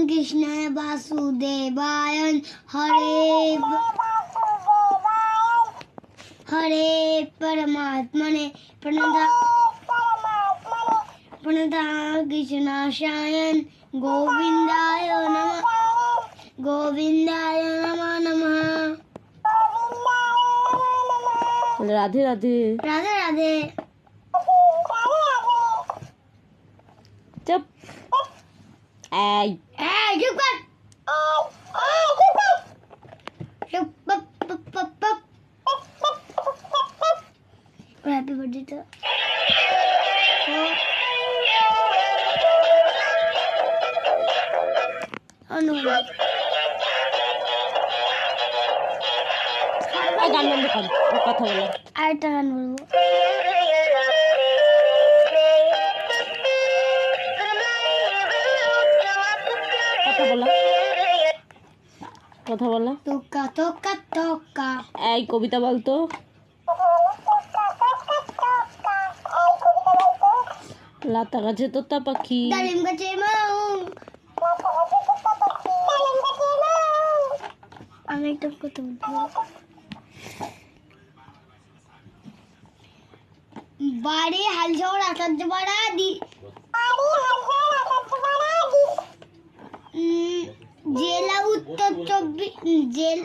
कृष्णाय वासुदेवाय हरे परमात्मने प्रणतः कृष्णाशाय गोविंदाय नमः नमः। राधे राधे राधे राधे। चुप चुप कर। हैप्पी बर्थडे तो গান বন্ধ কর, কথা বলো। আরেকটা গান বলবো। কথা বলো। তোকা তোকা তোকা। এই কবিতা বলতো। লতা গাছে তোতা পাখি, ডালিম গাছে মাও। আমি একটা কথা বলবো। বাড়ি হালঝড় আচার্য পাড়া জেলা উত্তর 24 জেল